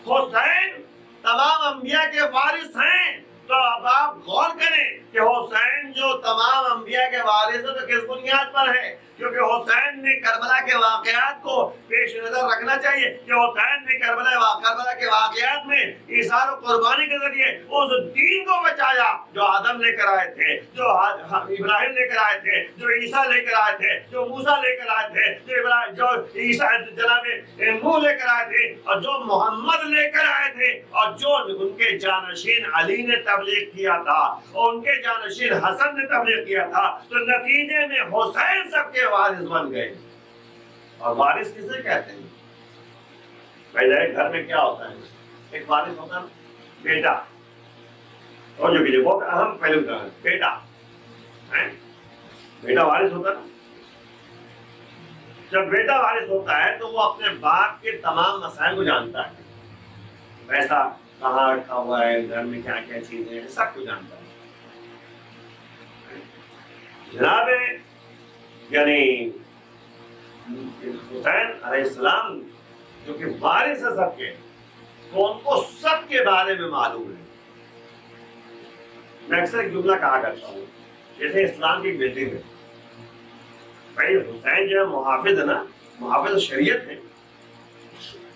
حسین تمام انبیاء کے وارث ہیں، تو اب آپ غور کریں کہ حسین جو تمام انبیاء کے وارث ہیں تو کس بنیاد پر ہے؟ کیونکہ حسین نے کربلا کے واقعات کو پیش نظر رکھنا چاہیے کہ حسین نے کربلا کے واقعات میں ایثار و قربانی کے ذریعے اس دین کو بچایا جو آدم لے کر آئے تھے، جو ابراہیم لے کر آئے تھے، جو عیسیٰ لے کر آئے تھے، جو موسیٰ لے کر آئے تھے، جو عیسیٰ جناب نوح لے کر آئے تھے، اور جو محمد لے کر آئے تھے، اور جو ان کے جانشین علی نے تبلیغ کیا تھا اور ان کے جانشین حسن نے تبلیغ کیا تھا۔ تو نتیجے میں حسین سب کے وارث بن گئے. اور وارث کسے کہتے ہیں؟ پہلے گھر میں کیا ہوتا ہے؟ ایک وارث ہوتا ہے بیٹا، اور جو کہ بہت اہم پہلو کا ہے بیٹا. بیٹا وارث ہوتا ہے. جب بیٹا وارث ہوتا ہے تو وہ اپنے باپ کے تمام مسائل کو جانتا ہے. پیسہ کہاں رکھا ہوا ہے، گھر میں کیا کیا چیزیں ہیں، سب کچھ جانتا ہے. جناب یعنی حسین علیہ السلام جو کہ وارث ہے سب کے، تو ان کو سب کے بارے میں معلوم ہے. میں اکثر ایک جملہ کہا کرتا ہوں، جیسے اسلام کی ایک بلڈنگ ہے، بھائی حسین جو ہے محافظ ہے نا، محافظ شریعت ہے.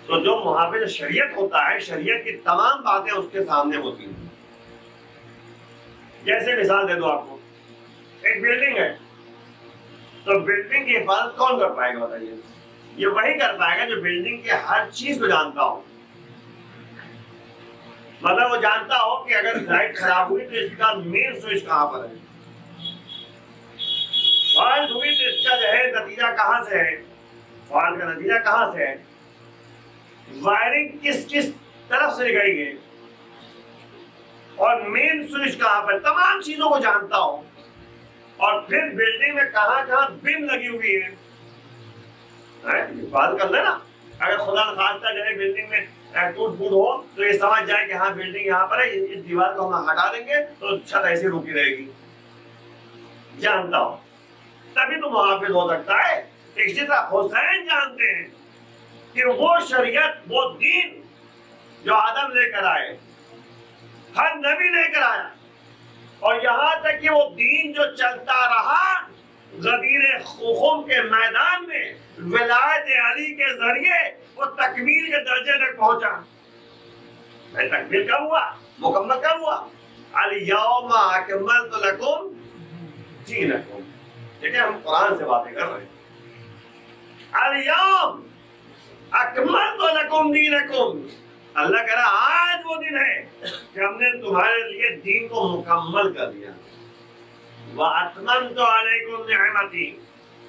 تو جو محافظ شریعت ہوتا ہے، شریعت کی تمام باتیں اس کے سامنے ہوتی ہیں. جیسے مثال دے دو آپ کو، ایک بلڈنگ ہے، تو بلڈنگ کی حفاظت کون کر پائے گا بتائیے؟ یہ وہی کر پائے گا جو بلڈنگ کے ہر چیز کو جانتا ہو. مطلب وہ جانتا ہو کہ اگر لائٹ خراب ہوئی تو اس کا مین سوئچ کہاں پر ہے، فالٹ ہوئی تو اس کا جو ہے نتیجہ کہاں سے ہے، فالٹ کا نتیجہ کہاں سے ہے، وائرنگ کس کس طرف سے گئی ہے، اور مین سوئچ کہاں پر، تمام چیزوں کو جانتا ہو. اور پھر بلڈنگ میں کہاں کہاں بم لگی ہوئی ہے، حفاظت کر لینا. اگر خدا نخواستہ جو ہے بلڈنگ میں ٹوٹ پھوٹ ہو تو یہ سمجھ جائے کہ ہاں بلڈنگ یہاں پر ہے، اس دیوار کو ہم ہٹا دیں گے تو چھت ایسی روکی رہے گی. جانتا ہو تبھی تو محافظ ہو سکتا ہے. اسی طرح حسین جانتے ہیں کہ وہ شریعت، وہ دین جو آدم لے کر آئے، ہر نبی لے کر آیا، اور یہاں تک کہ وہ دین جو چلتا رہا غدیر خم کے میدان میں ولایت علی کے ذریعے وہ تکمیل کے درجے تک پہنچا. تکمیل کب ہوا، مکمل کب ہوا؟ الیوم اکملت لکم دینکم. دیکھیں ہم قرآن سے باتیں کر رہے ہیں. الیوم اکملت لکم دینکم. اللہ کہہ رہا آج وہ دن ہے کہ ہم نے تمہارے لیے دین کو مکمل کر دیا. وَأَتْمَمْتُ عَلَيْكُمْ نِعْمَتِي.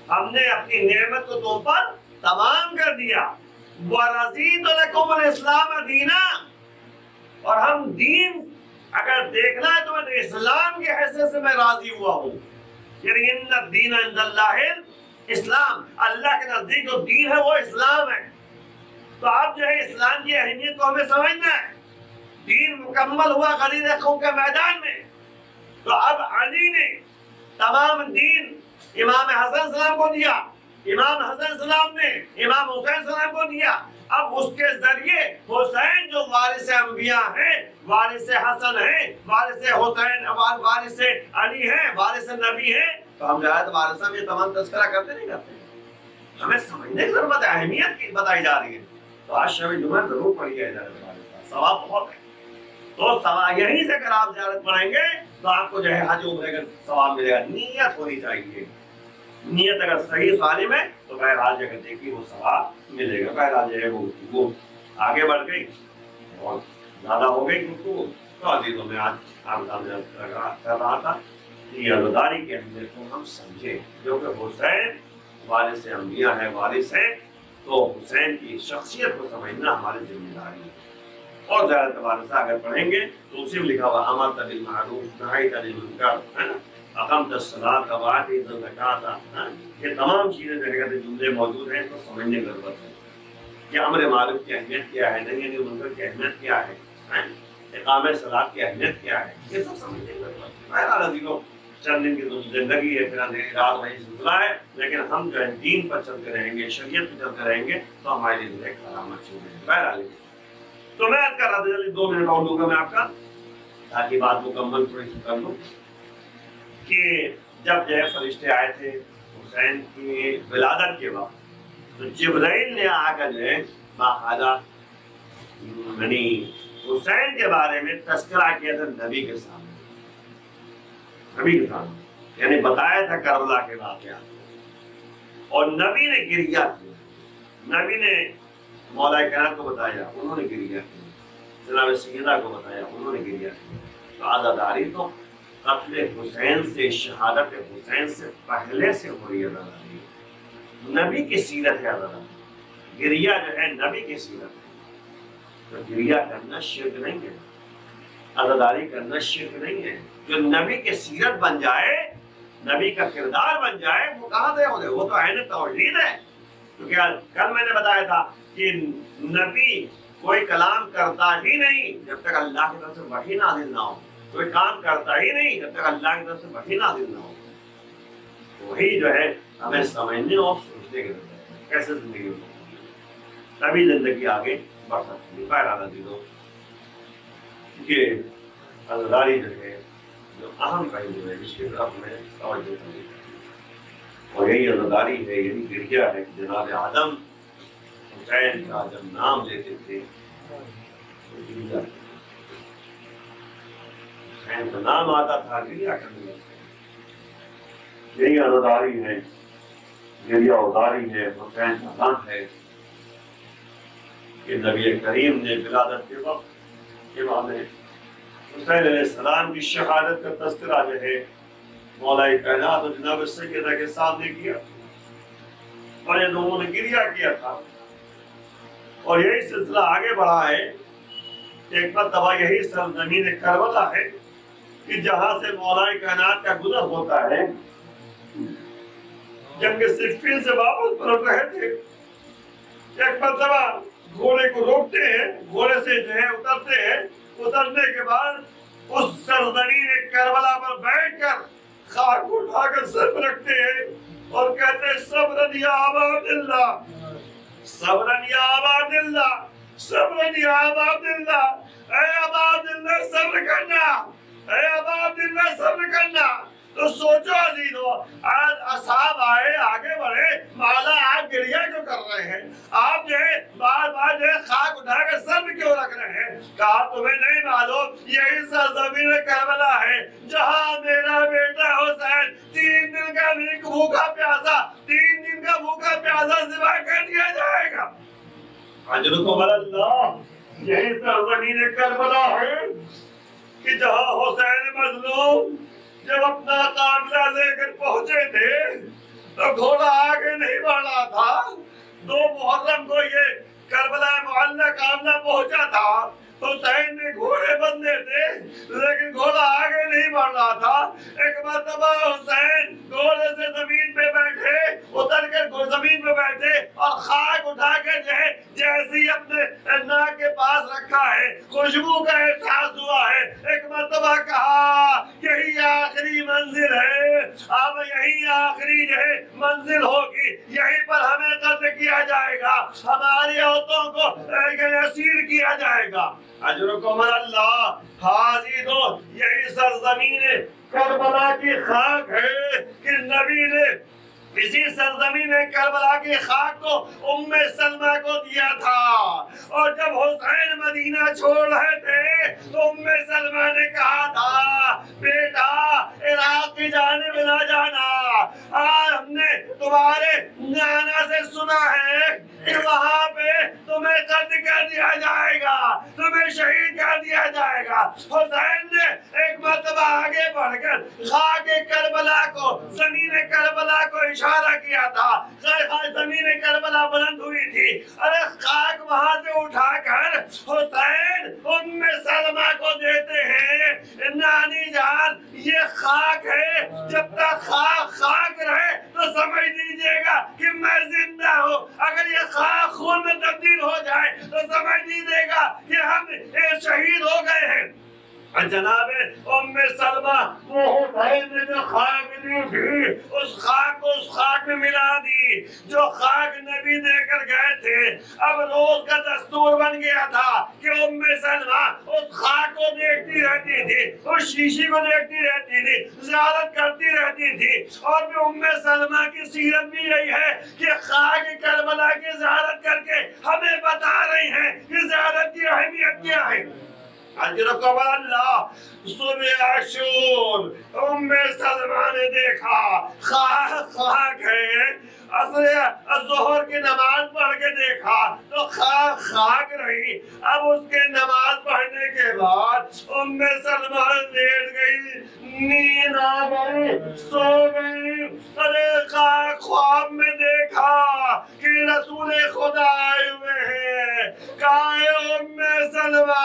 ہم نے اپنی نعمت کو تم پر تمام کر دیا. وَرَضِيتُ لَكُمُ الْإِسْلَامَ دِينًا. اور ہم دین اگر دیکھنا ہے تو اسلام کی حیثیت سے میں راضی ہوا ہوں. یعنی ان الدین عند اللہ اسلام، اللہ کے نزدیک جو دین ہے وہ اسلام ہے. تو اب جو ہے اسلام کی اہمیت کو ہمیں سمجھنا ہے. دین مکمل ہوا غدیر خم کے میدان میں، تو اب علی نے تمام دین امام حسن سلام کو دیا، امام حسن سلام نے امام حسین سلام کو دیا. اب اس کے ذریعے حسین جو وارث انبیاء ہیں، وارث حسن ہیں، وارث حسین، وارث علی ہیں، وارث نبی ہیں. تو ہم جائے تو وارثہ میں تمام تذکرہ کرتے نہیں کرتے. ہمیں سمجھنے کی ضرورت ہے، اہمیت کی بتائی جا رہی ہے. تو آج شب جمعہ ضرور پڑھی ہے، ثواب بہت ہے. تو یہیں سے اگر آپ زیارت پڑھیں گے تو آپ کو جو ہے حج عمرے کا ثواب ملے گا. نیت ہونی چاہیے، نیت اگر صحیح سالم ہے تو بہرحال جگہ دیکھی وہ ثواب ملے گا. بہرحال جو ہے وہ آگے بڑھ گئی اور زیادہ ہو گئی گفتگو. تو عزیزوں میں آج آپ کر رہا تھا کہ عزاداری کی اہمیت کو ہم سمجھیں. جو کہ حسین وارث انبیاء ہے، وارث ہے، تو حسین کی شخصیت کو سمجھنا ہماری ذمہ داری ہے. اور زیادہ وارثہ اگر پڑھیں گے تو اسی میں لکھا ہوا امرت بالمعروف نہیت عن المنکر، ہے نا، اقمت الصلاۃ وآتیت الزکاۃ. یہ تمام چیزیں جو جملے موجود ہیں، اس کو سمجھنے کی ضرورت ہے کہ امر معروف کی اہمیت کیا ہے، نہی عن المنکر کی اہمیت کیا ہے، اقامہ صلاۃ کی اہمیت کیا ہے، یہ سب سمجھنے کی ضرورت ہے. بہرحال عزیزوں چند دن کی زندگی ہے، پھر اندھیری رات وہی سلسلہ ہے، لیکن ہم جو ہے دین پر چلتے رہیں گے، شریعت پر چلتے رہیں گے تو ہمارے لیے ایک علامت چھوڑ ہے. بہرحال تو میں عرض کر رہا تھا، جلدی 2 منٹ اور لوں گا میں آپ کا تاکہ بات مکمل تھوڑی سی کر لوں، کہ جب جو ہے فرشتے آئے تھے حسین کی ولادت کے وقت، تو جبرائیل نے آ کر جو ہے باقاعدہ یعنی حسین کے بارے میں تذکرہ کیا تھا نبی کے سامنے، نبی کے سامنے، یعنی بتایا تھا کربلا کے واقعات. اور نبی نے گریہ کیا، نبی نے مولا کائنات کو بتایا، انہوں نے گریہ کیا. جناب سیدہ کو بتایا، انہوں نے گریہ کیا. تو عزاداری تو قتل حسین سے، شہادت حسین سے پہلے سے ہو رہی ہے عزاداری. نبی کی سیرت ہے حضرات، گریہ جو ہے نبی کی سیرت ہے، تو گریہ کرنا شرک نہیں ہے، عزاداری کرنا شرک نہیں ہے۔ جو نبی کی سیرت بن جائے، نبی کا کردار بن جائے، وہ کہاں سے ہو گئے؟ وہ تو عین توحید ہے۔ کیونکہ کل میں نے بتایا تھا کہ نبی کوئی کلام کرتا ہی نہیں جب تک اللہ کی طرف سے وحی نازل نہ ہو، کوئی کام کرتا ہی نہیں جب تک اللہ کی طرف سے وحی نازل نہ ہو۔ وہی جو ہے ہمیں سمجھنے اور سوچنے کے لیے کیسے زندگی ہو سکتی ہے، تبھی زندگی آگے بڑھ سکتی ہے۔ پہلا نتیجہ یہ عزاداری جو ہے جو اہم پہلو ہے جس کی طرف ہمیں توجہ کرنی چاہیے، اور یہی عزاداری ہے، یہی گریہ ہے کہ جناب آدم حسین کا جب نام لیتے تھے تو گریہ، حسین کا نام آتا تھا گریہ کرنے لگتے، یہی عزاداری ہے، گریہ عزاداری ہے۔ حسین کا نام ہے کہ نبی کریم نے ولادت کے وقت کے بعد حسین علیہ السلام کی شہادت کا تذکرہ جو ہے مولا کائنات اور جناب سیدہ کے سامنے کیا، اور یہ لوگوں نے گریہ کیا تھا، اور یہی سلسلہ آگے بڑھا ہے۔ ایک مرتبہ یہی سرزمین کربلا ہے کہ جہاں سے مولا کائنات کا گزر ہوتا ہے، جنگ صفین سے واپس پلٹ رہے تھے، ایک مرتبہ گھوڑے کو روکتے ہیں، گھوڑے سے جو ہے اترتے ہیں، اترنے کے بعد اس سرزمین کربلا پر بیٹھ کر خاک اٹھا کر سر پر رکھتے ہیں اور کہتے ہیں صبرن یا عباد اللہ، صبرن یا عباد اللہ، صبرن یا عباد اللہ، اے عباد اللہ صبر کرنا، اے عباد اللہ صبر کرنا۔ تو سوچو عزیزو، آج اصحاب آئے، آگے بڑھے، مولا آپ گریہ کیوں کر رہے ہیں؟ آپ جو ہے بار بار جو ہے خاک اٹھا کر سر میں کیوں رکھ رہے ہیں؟ کہا تمہیں نہیں معلوم یہی سرزمین کربلا ہے جہاں میرا بیٹا حسین 3 دن کا بھوکا پیاسا، 3 دن کا بھوکا پیاسا ذبح کر دیا جائے گا۔ اجرکم اللہ، یہی سرزمین کربلا ہے کہ جہاں حسین مظلوم جب اپنا قافلہ لے کر پہنچے تھے تو گھوڑا آگے نہیں بڑھ رہا تھا۔ 2 محرم کو یہ کربلا معلیٰ قافلہ پہنچا تھا، حسین نے گھوڑے بدلے تھے لیکن گھوڑا آگے نہیں بڑھ رہا تھا۔ ایک مرتبہ حسین گھوڑے سے زمین پہ بیٹھے، اتر کر زمین پہ بیٹھے اور خاک اٹھا کر جو ہے جیسے ہی اپنے ناک کے پاس رکھا ہے، خوشبو کا احساس ہوا ہے۔ ایک مرتبہ کہا یہی آخری منزل ہے، اب یہی آخری جو ہے منزل ہوگی، یہیں پر ہمیں قتل کیا جائے گا، ہماری عورتوں کو اسیر کیا جائے گا۔ اجرکم اللہ، حاضرو یہی سرزمین کربلا کی خاک ہے کہ نبی نے اسی سرزمین کربلا کی خاک کو ام سلمہ کو دیا تھا، اور جب حسین مدینہ چھوڑ رہے تھے تو ام سلمہ نے کہا تھا بیٹا عراق کی جانب نہ جانا، آج ہم نے تمہارے نانا سے سنا ہے کہ وہاں پہ تمہیں قتل کر دیا جائے گا، تمہیں شہید کر دیا جائے گا۔ حسین نے ایک مرتبہ آگے بڑھ کر خاک کربلا کو، زمین کربلا کو اشارہ کیا تھا، زمین کربلا بلند ہوئی تھی، ارے خاک وہاں سے اٹھا کر حسین ام سلمہ کو دیتے ہیں، نانی جان یہ خاک ہے، جب تک خاک رہے تو سمجھ لیجئے گا کہ میں زندہ ہوں، اگر یہ خاک خون میں تبدیل ہو جائے تو سمجھ لیجئے گا کہ ہم شہید ہو گئے ہیں۔ جناب ام سلمہ وہ حسین نے جو خاک دی تھی اس خاک کو اس خاک میں ملا دی جو خاک نبی دے کر گئے تھے۔ اب روز کا دستور بن گیا تھا کہ ام سلمہ اس خاک کو دیکھتی رہتی تھی، اس شیشی کو دیکھتی رہتی تھی، زیارت کرتی رہتی تھی، اور ام سلمہ کی سیرت بھی یہی ہے کہ خاک کربلا کی زیارت کر کے ہمیں بتا رہی ہیں کہ زیارت کی اہمیت کیا ہے۔ اجرکم اللہ، صبح عاشور ام سلمہ نے دیکھا خاک ہے، ظہر کی نماز پڑھ کے دیکھا تو خاک رہی. اب اس کے نماز پڑھنے کے بعد ام سلمہ لیٹ گئی, نیند آ گئی, سو گئی. ارے خواب میں دیکھا کہ رسول خدا آئے ہوئے ہیں. کہا ام سلمہ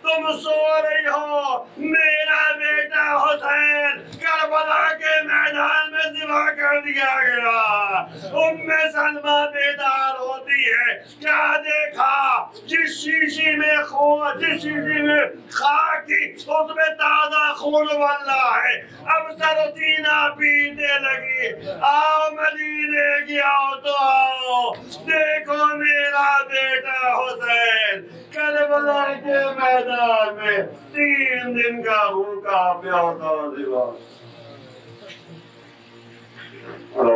تم سو رہی ہو, میرا بیٹا حسین کربلا کے میدان میں ذبح کر دیا گیا. ام سلمہ بیدار ہوتی ہے, کیا دیکھا؟ جس شیشی میں خون, جس شیشی میں خاک تھی اس میں تازہ خون ابلا ہے. اب سر و سینہ پیٹنے لگی. آؤ مدینے کی آؤ تو آؤ, دیکھو میرا بیٹا حسین کربلا کے میدان میں 3 دن کا بھوکا پیاسا ذبح. اور